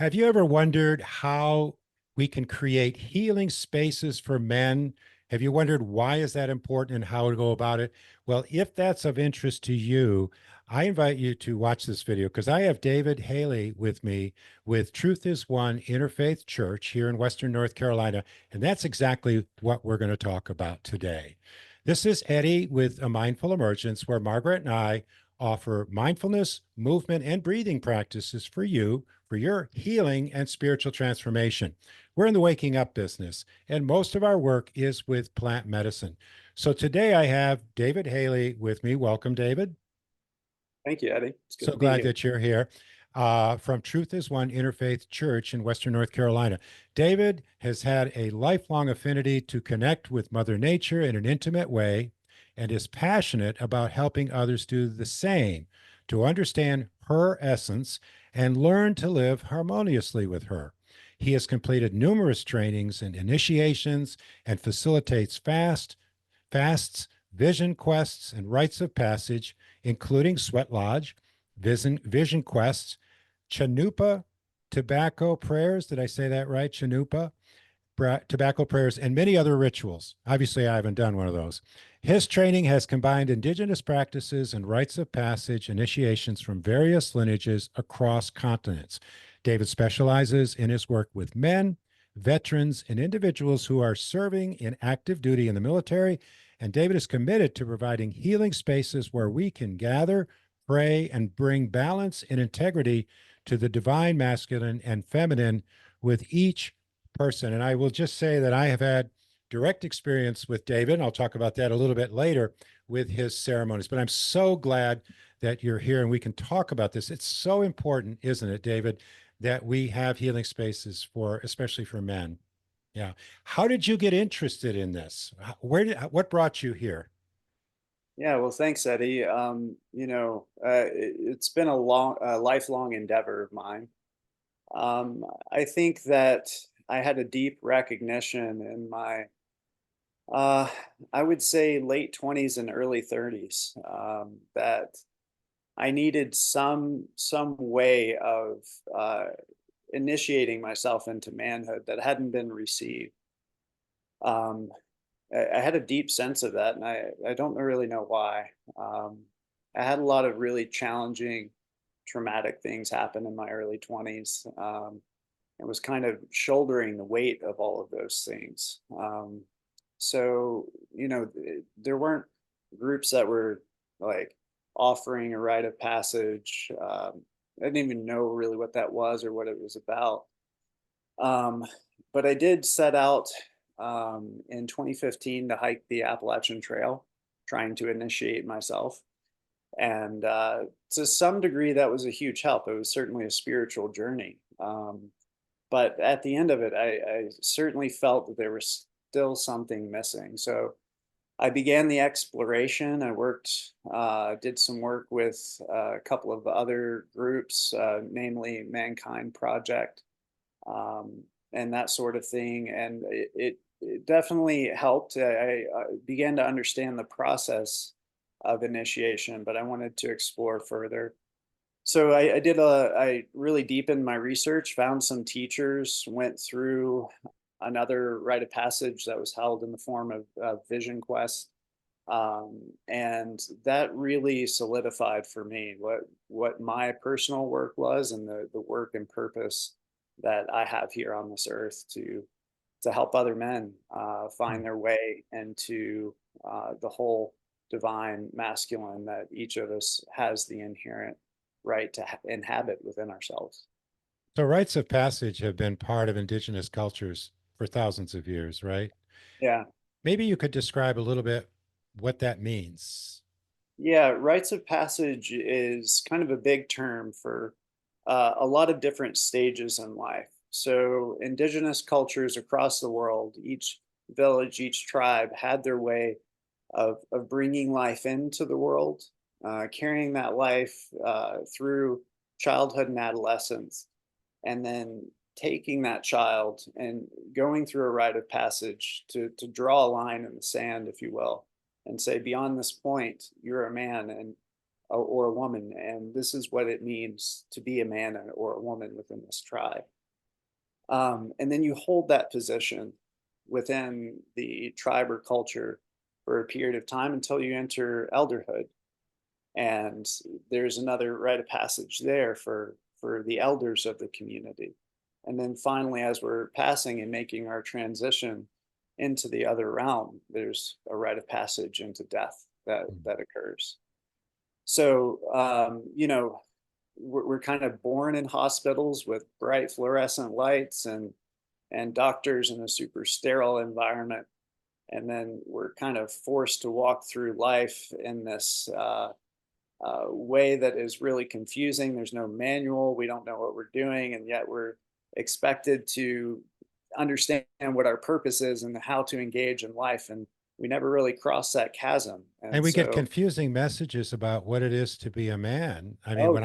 Have you ever wondered how we can create healing spaces for men? Have you wondered why is that important and how to go about it? Well, if that's of interest to you, I invite you to watch this video because I have David Hailey with me with Truth is One Interfaith Church here in Western North Carolina. And that's exactly what we're going to talk about today. This is Eddie with A Mindful Emergence, where Margaret and I offer mindfulness, movement, and breathing practices for you for your healing and spiritual transformation. We're in the waking up business, and most of our work is with plant medicine. So today I have David Hailey with me. Welcome, David. Thank you, Eddie. It's good So to be glad here. that you're here. From Truth is One Interfaith Church in Western North Carolina. David has had a lifelong affinity to connect with Mother Nature in an intimate way and is passionate about helping others do the same, to understand her essence and learn to live harmoniously with her. He has completed numerous trainings and initiations and facilitates fasts, vision quests, and rites of passage, including Sweat Lodge, vision quests, chanupa, tobacco prayers. Did I say that right? Chanupa, tobacco prayers, and many other rituals. Obviously, I haven't done one of those. His training has combined indigenous practices and rites of passage initiations from various lineages across continents. David specializes in his work with men, veterans, and individuals who are serving in active duty in the military. And David is committed to providing healing spaces where we can gather, pray, and bring balance and integrity to the divine masculine and feminine with each person. And I will just say that I have had direct experience with David, and I'll talk about that a little bit later with his ceremonies. But I'm so glad that you're here and we can talk about this. It's so important, isn't it, David, that we have healing spaces for, especially for men. Yeah. How did you get interested in this? What brought you here? Yeah, well, thanks, Eddie. It's been a lifelong endeavor of mine. I think that I had a deep recognition in my, uh, I would say, late 20s and early 30s, that I needed some way of initiating myself into manhood that hadn't been received. Um, I had a deep sense of that, and I don't really know why. I had a lot of really challenging, traumatic things happen in my early 20s, and was kind of shouldering the weight of all of those things. There weren't groups that were like offering a rite of passage. I didn't even know really what that was or what it was about. Um, but I did set out in 2015 to hike the Appalachian Trail, trying to initiate myself. And to some degree, that was a huge help. It was certainly a spiritual journey. But at the end of it, I certainly felt that there was still something missing. So I began the exploration. Did some work with a couple of other groups, namely Mankind Project, um, and that sort of thing. And it definitely helped. I began to understand the process of initiation, but I wanted to explore further. So I really deepened my research, found some teachers, went through another rite of passage that was held in the form of Vision Quest. And that really solidified for me what my personal work was and the work and purpose that I have here on this earth to help other men find their way into the whole divine masculine that each of us has the inherent right to inhabit within ourselves. So rites of passage have been part of indigenous cultures for thousands of years, right? Yeah. Maybe you could describe a little bit what that means. Yeah, rites of passage is kind of a big term for a lot of different stages in life. So, indigenous cultures across the world, each village, each tribe had their way of bringing life into the world, carrying that life through childhood and adolescence, and then taking that child and going through a rite of passage to draw a line in the sand, if you will, and say, beyond this point, you're a man, and or a woman, and this is what it means to be a man or a woman within this tribe. And then you hold that position within the tribe or culture for a period of time until you enter elderhood. And there's another rite of passage there for the elders of the community. And then finally, as we're passing and making our transition into the other realm, there's a rite of passage into death that occurs. So, we're kind of born in hospitals with bright fluorescent lights and doctors in a super sterile environment, and then we're kind of forced to walk through life in this way that is really confusing. There's no manual. We don't know what we're doing, and yet we're expected to understand what our purpose is and how to engage in life. And we never really cross that chasm. And And we get so, confusing messages about what it is to be a man. I mean, oh, totally.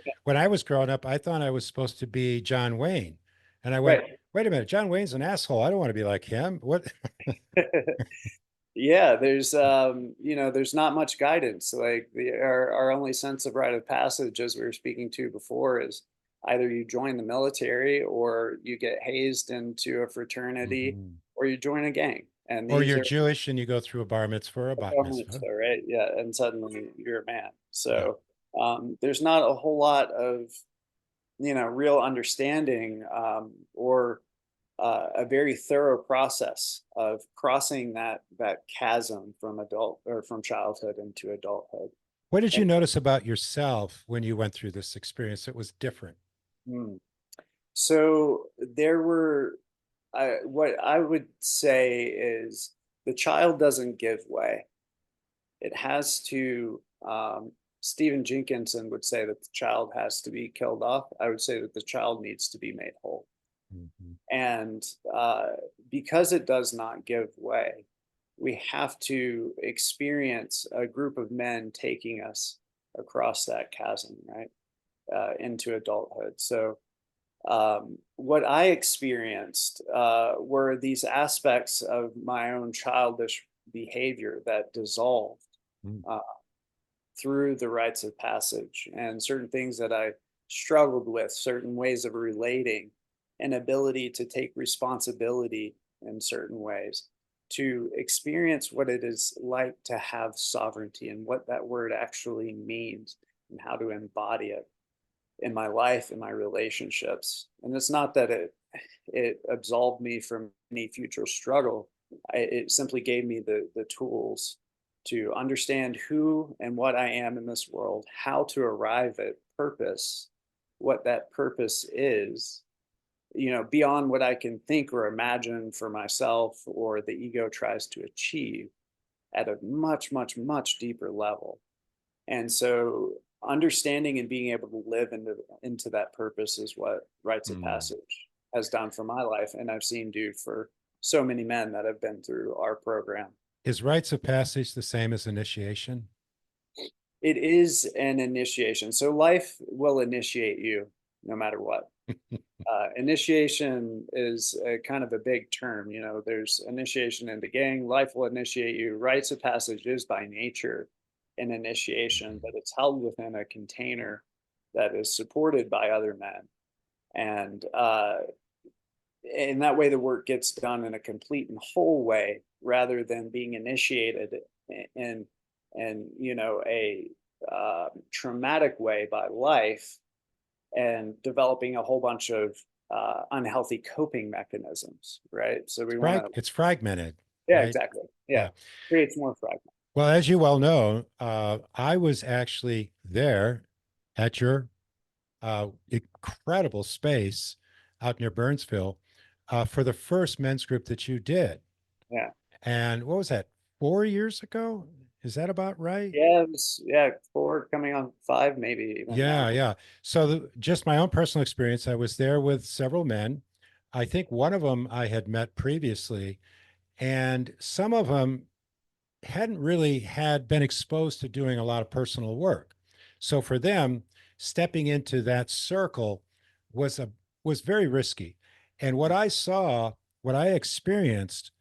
Yeah. when I was growing up, I thought I was supposed to be John Wayne. And I went, Right. wait a minute, John Wayne's an asshole. I don't want to be like him. What? Yeah, there's not much guidance. Like our only sense of rite of passage, as we were speaking to before, is either you join the military or you get hazed into a fraternity Mhm. or you join a gang. And Or these you're are Jewish and you go through a bar mitzvah or a bat elements, mitzvah. though, right? Yeah, and suddenly you're a man. Yeah. So there's not a whole lot of real understanding or a very thorough process of crossing that chasm from adult or from childhood into adulthood. What did you And notice about yourself when you went through this experience that was different? mm, so there were, what I would say is the child doesn't give way. It has to. Stephen Jenkinson would say that the child has to be killed off. I would say that the child needs to be made whole. Mhm. And because it does not give way, we have to experience a group of men taking us across that chasm, right, into adulthood. So, what I experienced were these aspects of my own childish behavior that dissolved Mm. uh, through the rites of passage, and certain things that I struggled with, certain ways of relating, an ability to take responsibility in certain ways, to experience what it is like to have sovereignty and what that word actually means and how to embody it in my life, in my relationships. And it's not that it absolved me from any future struggle. It simply gave me the tools to understand who and what I am in this world, how to arrive at purpose, what that purpose is, beyond what I can think or imagine for myself or the ego tries to achieve at a much, much, much deeper level. And so understanding and being able to live into that purpose is what rites of Mm. passage has done for my life, and I've seen do for so many men that have been through our program. Is rites of passage the same as initiation? It is an initiation. So life will initiate you no matter what. Initiation is a kind of a big term. There's initiation into gang, life will initiate you. Rites of passage is by nature an initiation, but it's held within a container that is supported by other men. And in that way, the work gets done in a complete and whole way rather than being initiated in a traumatic way by life and developing a whole bunch of unhealthy coping mechanisms, right? So we want to, It's fragmented, yeah, right? exactly. Yeah. Yeah. Creates more fragment. Well, as you well know, I was actually there at your incredible space out near Burnsville for the first men's group that you did. Yeah. And what was that, 4 years ago? Is that about right? Yeah. Yeah. 4 coming on 5, maybe even Yeah, now. yeah. So just my own personal experience, I was there with several men. I think one of them I had met previously, and some of them hadn't really had been exposed to doing a lot of personal work. So for them, stepping into that circle was a was very risky. And what I saw, what I experienced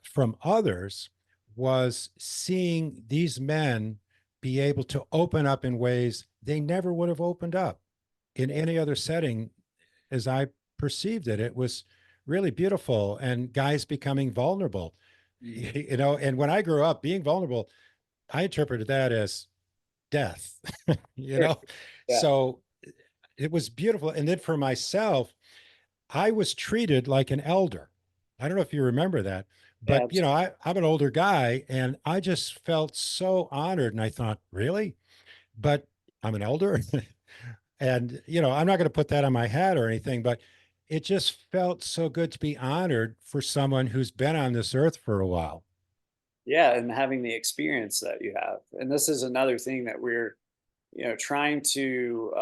from others was seeing these men be able to open up in ways they never would have opened up in any other setting as I perceived it. It was really beautiful, and guys becoming vulnerable, Mhm. and when I grew up, being vulnerable, I interpreted that as death, you Sure. know? Yeah. So it was beautiful. And then for myself, I was treated like an elder. I don't know if you remember that, but Absolutely. I'm an older guy and I just felt so honored. And I thought, really? But I'm an elder. And, I'm not going to put that on my hat or anything, but it just felt so good to be honored for someone who's been on this earth for a while. Yeah, and having the experience that you have. And this is another thing that we're, trying to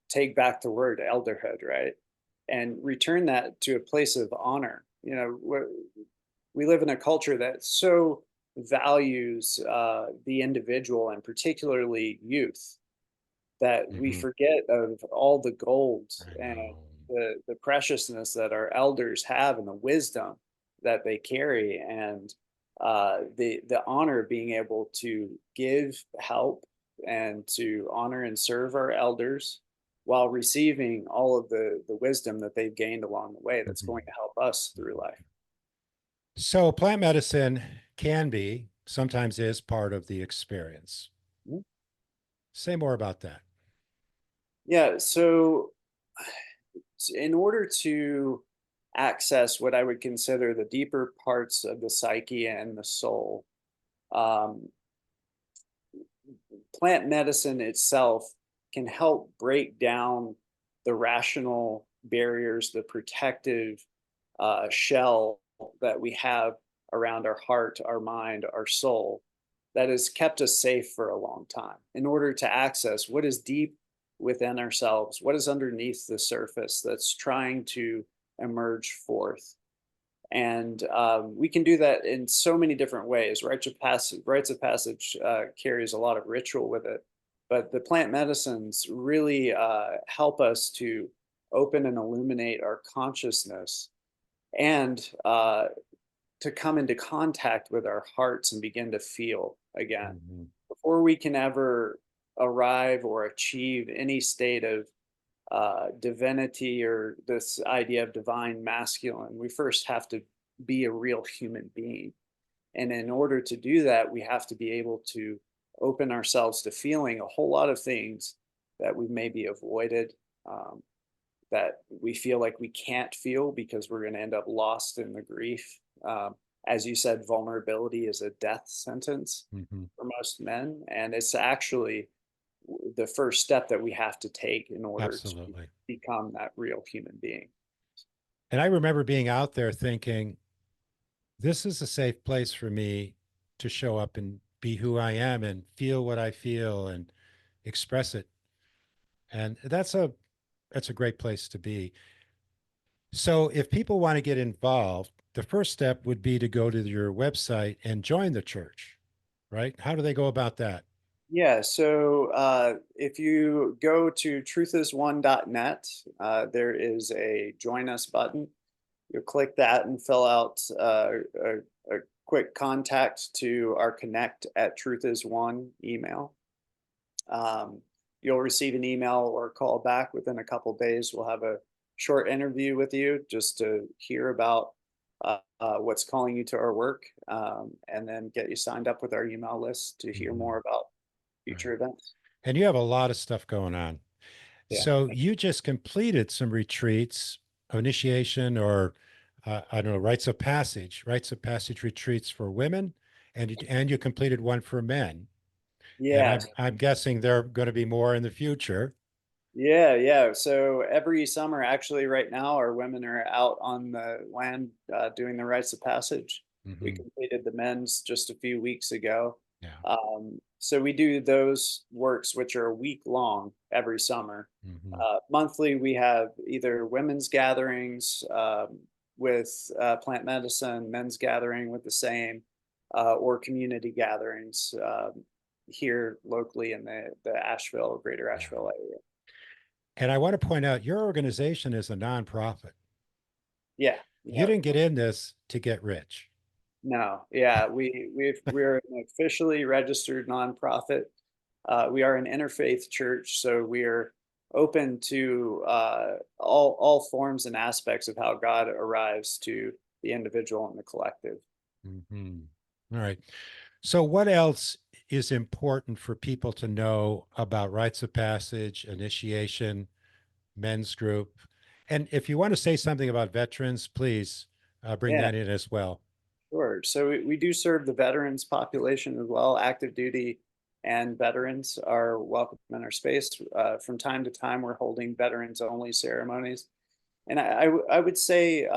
take back the word elderhood, right? And return that to a place of honor. We live in a culture that so values the individual and particularly youth that we Mhm. forget of all the gold I and know. the preciousness that our elders have and the wisdom that they carry and the honor of being able to give help and to honor and serve our elders while receiving all of the wisdom that they've gained along the way that's going Mhm. to help us through life. So plant medicine can be, sometimes is part of the experience. Mhm. Say more about that. Yeah, so in order to access what I would consider the deeper parts of the psyche and the soul, um, plant medicine itself can help break down the rational barriers, the protective shell that we have around our heart, our mind, our soul that has kept us safe for a long time in order to access what is deep within ourselves, what is underneath the surface that's trying to emerge forth. And we can do that in so many different ways. Rites of Passage carries a lot of ritual with it, but the plant medicines really help us to open and illuminate our consciousness and to come into contact with our hearts and begin to feel again. Mhm. Before we can ever arrive or achieve any state of divinity or this idea of divine masculine, we first have to be a real human being. And in order to do that, we have to be able to open ourselves to feeling a whole lot of things that we maybe avoided, um, that we feel like we can't feel because we're going to end up lost in the grief. As you said, vulnerability is a death sentence Mhm. for most men. And it's actually the first step that we have to take in order to Absolutely. become that real human being. And I remember being out there thinking, this is a safe place for me to show up and be who I am and feel what I feel and express it. And that's a great place to be. So if people want to get involved, the first step would be to go to your website and join the church, right? How do they go about that? Yeah, so if you go to truthisone.net, there is a join us button. You'll click that and fill out a quick contact to our connect at Truth is One email. Um, you'll receive an email or call back within a couple days. We'll have a short interview with you just to hear about what's calling you to our work, and then get you signed up with our email list to hear Mhm. more about future Right. events. And you have a lot of stuff going on. Yeah. So you just completed some retreats, initiation, or I don't know, rites of passage retreats for women, and you completed one for men. And Yeah. I'm guessing there are going to be more in the future. Yeah, yeah. So every summer, actually, right now, our women are out on the land doing the rites of passage. We Hmm. completed the men's just a few weeks ago. Yeah. So we do those works, which are a week long every summer. Hmm. Monthly, we have either women's gatherings with plant medicine, men's gathering with the same, or community gatherings here locally in the Asheville, greater Yeah. Asheville area. And I want to point out your organization is a nonprofit. Yeah, You yeah. didn't get in this to get rich. No, yeah, we're an officially registered nonprofit. We are an interfaith church, so we are open to all forms and aspects of how God arrives to the individual and the collective. Mhm. All right. So, what else is important for people to know about rites of passage, initiation, men's group? And if you want to say something about veterans, please bring Yeah, that in as well. sure. So we do serve the veterans population as well. Active duty and veterans are welcome in our space. From time to time, we're holding veterans only ceremonies. And I would say,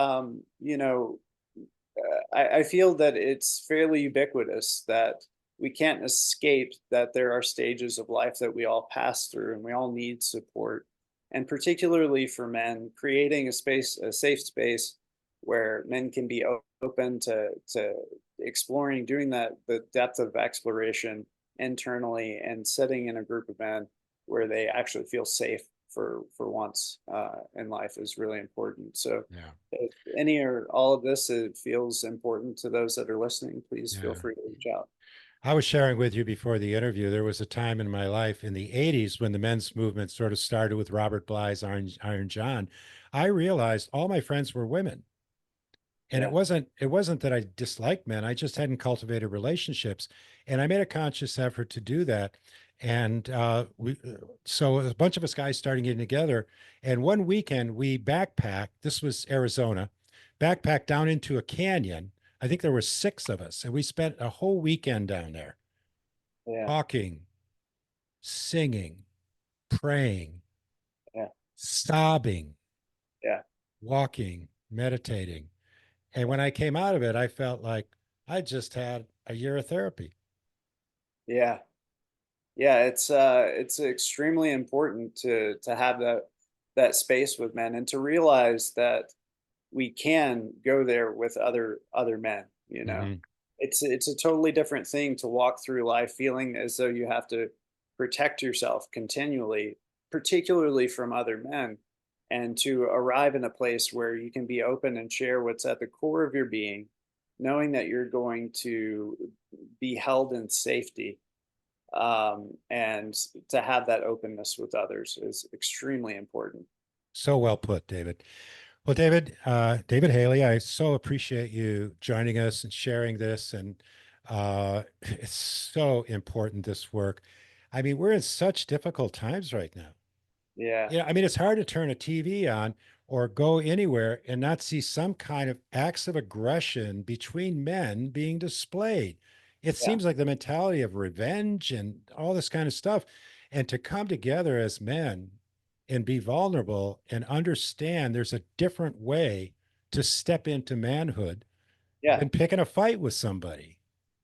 I feel that it's fairly ubiquitous that we can't escape that there are stages of life that we all pass through and we all need support. And particularly for men, creating a safe space where men can be open to exploring, doing the depth of exploration internally and sitting in a group of men where they actually feel safe for once in life is really important. So Yeah. if any or all of this feels important to those that are listening, please feel Yeah. free to reach out. I was sharing with you before the interview, there was a time in my life in the 80s when the men's movement sort of started with Robert Bly's Iron John. I realized all my friends were women. And Yeah, it wasn't that I disliked men. I just hadn't cultivated relationships. And I made a conscious effort to do that. And so a bunch of us guys started getting together. And one weekend we backpacked, this was Arizona, backpacked down into a canyon. I think there were 6 of us, and we spent a whole weekend down there yeah, talking, singing, praying, yeah, sobbing, yeah, walking, meditating. And when I came out of it, I felt like I just had a year of therapy. yeah, yeah. It's extremely important to have that space with men and to realize that we can go there with other men. Hmm. It's a totally different thing to walk through life feeling as though you have to protect yourself continually, particularly from other men, and to arrive in a place where you can be open and share what's at the core of your being, knowing that you're going to be held in safety, and to have that openness with others is extremely important. So well put, David. Well, David, David Hailey, I so appreciate you joining us and sharing this. And it's so important, this work. I mean, we're in such difficult times right now. Yeah, Yeah, I mean, it's hard to turn a TV on or go anywhere and not see some kind of acts of aggression between men being displayed. It yeah, seems like the mentality of revenge and all this kind of stuff. And to come together as men and be vulnerable and understand there's a different way to step into manhood yeah. than picking a fight with somebody.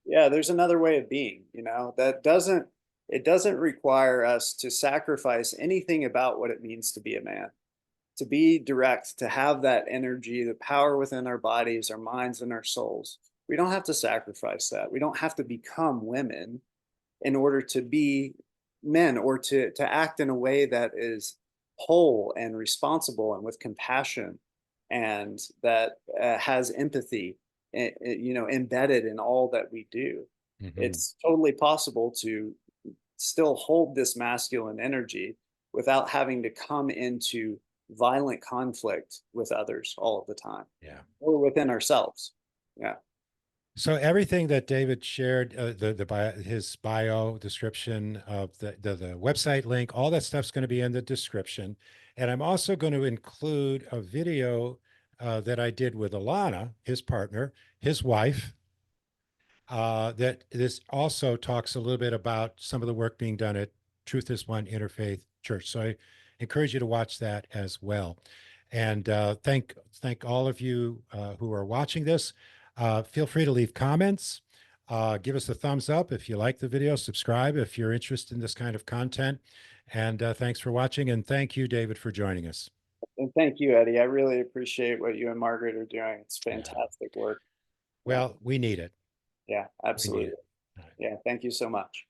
Yeah, there's another way of being, that doesn't it doesn't require us to sacrifice anything about what it means to be a man, to be direct, to have that energy, the power within our bodies, our minds, and our souls. We don't have to sacrifice that. We don't have to become women in order to be men or to act in a way that is whole and responsible and with compassion and that has empathy embedded in all that we do. Mhm. It's totally possible to still hold this masculine energy without having to come into violent conflict with others all of the time Yeah. or within ourselves. Yeah, So everything that David shared, the bio, his bio description of the website link, all that stuff's going to be in the description, and I'm also going to include a video that I did with Alana, his partner, his wife. That this also talks a little bit about some of the work being done at Truth is One Interfaith Church. So I encourage you to watch that as well. And thank all of you who are watching this. Feel free to leave comments. Give us a thumbs up if you like the video. Subscribe if you're interested in this kind of content. And thanks for watching. And thank you, David, for joining us. and thank you, Eddie. I really appreciate what you and Margaret are doing. It's Yeah. fantastic work. Yeah, Well, we need it. yeah, We need absolutely. it. All right. Yeah, thank you so much.